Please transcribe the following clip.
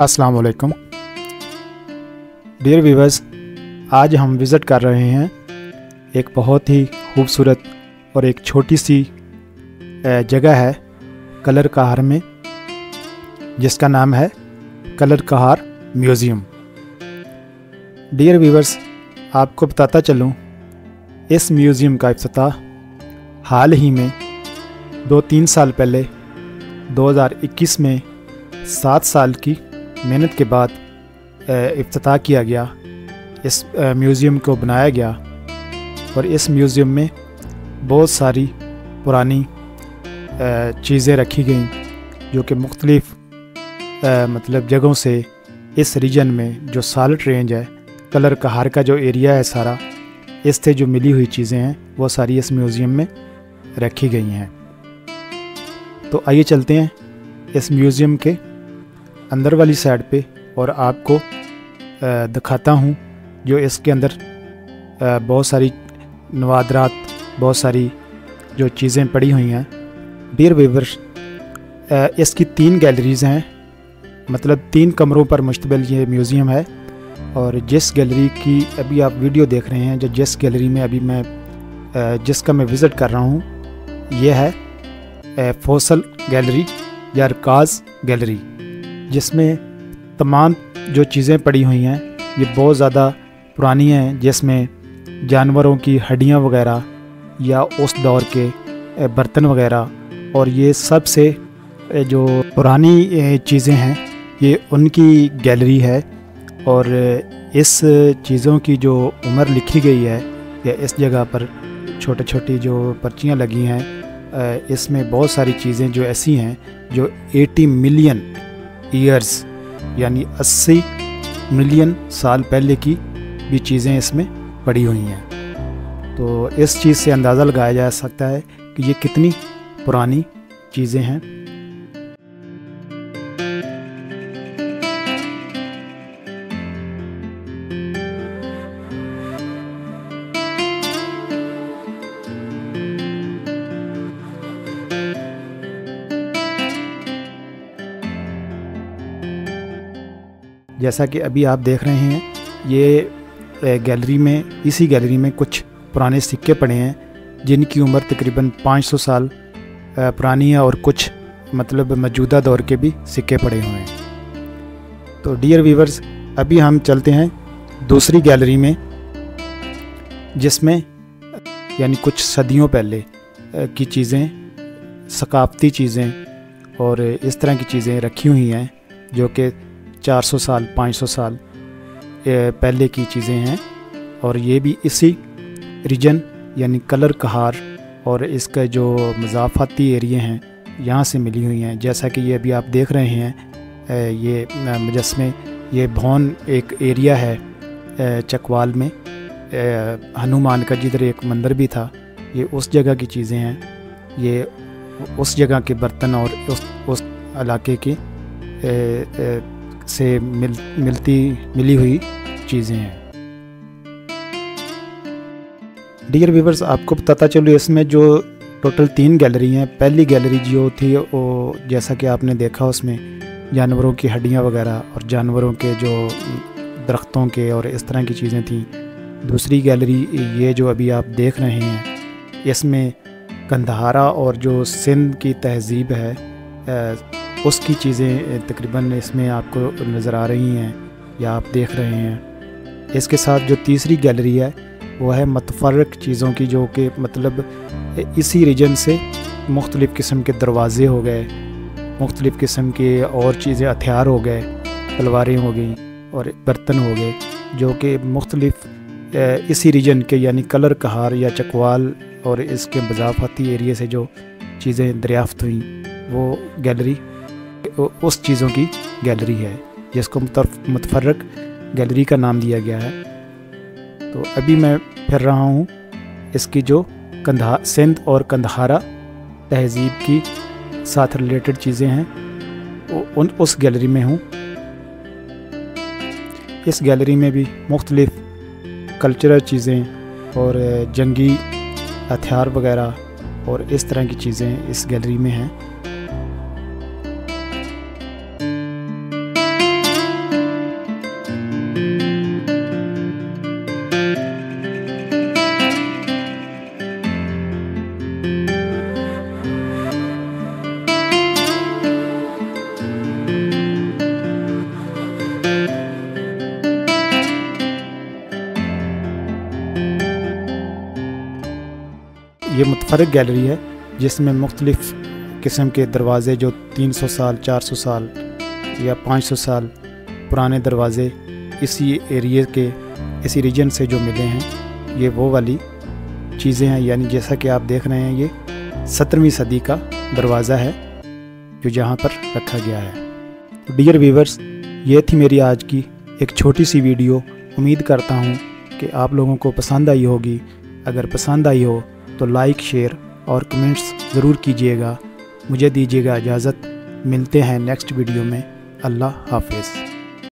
अस्सलाम वालेकुम dear viewers, आज हम विज़िट कर रहे हैं एक बहुत ही खूबसूरत और एक छोटी सी जगह है कलर कहार में, जिसका नाम है कलर कहार म्यूज़ियम। डियर व्यूवर्स, आपको बताता चलूँ, इस म्यूज़ियम का इफ्तिताह हाल ही में 2-3 साल पहले 2021 में 7 साल की मेहनत के बाद इफ्तिताह किया गया। इस म्यूज़ियम को बनाया गया और इस म्यूज़ियम में बहुत सारी पुरानी चीज़ें रखी गईं जो कि मुख्तलिफ़ मतलब जगहों से इस रीजन में जो साल्ट रेंज है, कलर कहार का जो एरिया है सारा, इससे जो मिली हुई चीज़ें हैं वो सारी इस म्यूज़ियम में रखी गई हैं। तो आइए चलते हैं इस म्यूज़ियम के अंदर वाली साइड पे और आपको दिखाता हूँ जो इसके अंदर बहुत सारी नवादरात, बहुत सारी जो चीज़ें पड़ी हुई हैं। डियर व्यूअर्स, इसकी 3 गैलरीज़ हैं, मतलब 3 कमरों पर मुश्तमिल ये म्यूज़ियम है। और जिस गैलरी की अभी आप वीडियो देख रहे हैं, जो जिस गैलरी में अभी मैं जिसका मैं विज़िट कर रहा हूँ, ये है फॉसल गैलरी या अरकाज़ गैलरी, जिसमें तमाम जो चीज़ें पड़ी हुई हैं ये बहुत ज़्यादा पुरानी हैं, जिसमें जानवरों की हड्डियाँ वगैरह या उस दौर के बर्तन वगैरह, और ये सबसे जो पुरानी चीज़ें हैं ये उनकी गैलरी है। और इस चीज़ों की जो उम्र लिखी गई है या इस जगह पर छोटी छोटी जो पर्चियाँ लगी हैं, इसमें बहुत सारी चीज़ें जो ऐसी हैं जो 80 मिलियन ईयर्स यानी 80 मिलियन साल पहले की भी चीज़ें इसमें पड़ी हुई हैं। तो इस चीज़ से अंदाज़ा लगाया जा सकता है कि ये कितनी पुरानी चीज़ें हैं। जैसा कि अभी आप देख रहे हैं, ये गैलरी में, इसी गैलरी में कुछ पुराने सिक्के पड़े हैं जिनकी उम्र तकरीबन 500 साल पुरानी है, और कुछ मतलब मौजूदा दौर के भी सिक्के पड़े हुए हैं। तो डियर व्यूवर्स, अभी हम चलते हैं दूसरी गैलरी में, जिसमें यानी कुछ सदियों पहले की चीज़ें, सकाफ़ती चीज़ें और इस तरह की चीज़ें रखी हुई हैं जो कि 400 साल 500 साल पहले की चीज़ें हैं। और ये भी इसी रीजन यानी कलर कहार और इसका जो मज़ाफ़ाती एरिया हैं यहाँ से मिली हुई हैं। जैसा कि ये अभी आप देख रहे हैं, ये मुजस्मे, ये भौन एक एरिया है चकवाल में, हनुमान का जिधर एक मंदिर भी था, ये उस जगह की चीज़ें हैं। ये उस जगह के बर्तन और उस इलाके के से मिली हुई चीज़ें हैं। डियर व्यूवर्स, आपको बताता चलूँ, इसमें जो टोटल 3 गैलरी हैं। पहली गैलरी जो थी वो, जैसा कि आपने देखा, उसमें जानवरों की हड्डियाँ वगैरह और जानवरों के जो दरख्तों के और इस तरह की चीज़ें थीं। दूसरी गैलरी ये जो अभी आप देख रहे हैं, इसमें कंधारा और जो सिंध की तहज़ीब है उसकी चीज़ें तकरीबन इसमें आपको नज़र आ रही हैं या आप देख रहे हैं। इसके साथ जो तीसरी गैलरी है वो है मुतफ़र्रिक़ चीज़ों की, जो कि मतलब इसी रीजन से मुख्तलिफ़ किस्म के दरवाज़े हो गए, मुख्तलिफ़ किस्म के और चीज़ें, हथियार हो गए, तलवारें हो गई और बर्तन हो गए, जो कि मुख्तलिफ़ इसी रीजन के यानी कलर कहार या चकवाल और इसके मज़ाफ़ाती एरिया से जो चीज़ें दरियाफ़्त हुई, वो गैलरी उस चीज़ों की गैलरी है, जिसको मुतफ़र्रिक़ गैलरी का नाम दिया गया है। तो अभी मैं फिर रहा हूँ इसकी जो सिंध और कंधारा तहज़ीब की साथ रिलेटेड चीज़ें हैं, उस गैलरी में हूँ। इस गैलरी में भी मुख्तलिफ़ कल्चरल चीज़ें और जंगी हथियार वगैरह और इस तरह की चीज़ें इस गैलरी में हैं। یہ متفرق گیلری ہے جس میں مختلف قسم کے دروازے جو 300 سال 400 سال یا 500 سال پرانے دروازے اسی ایریے کے اسی ریجن سے جو ملے ہیں، یہ وہ والی چیزیں ہیں. یعنی جیسا کہ آپ دیکھ رہے ہیں یہ 17ویں صدی کا دروازہ ہے جو جہاں پر رکھا گیا ہے. ڈیئر ویورز، یہ تھی میری آج کی ایک چھوٹی سی ویڈیو. امید کرتا ہوں کہ آپ لوگوں کو پسند آئی ہوگی. اگر پسند آئی ہو تو لائک، شیئر اور کمنٹس ضرور کیجیے گا. مجھے دیجیے گا اجازت. ملتے ہیں نیکسٹ ویڈیو میں. اللہ حافظ.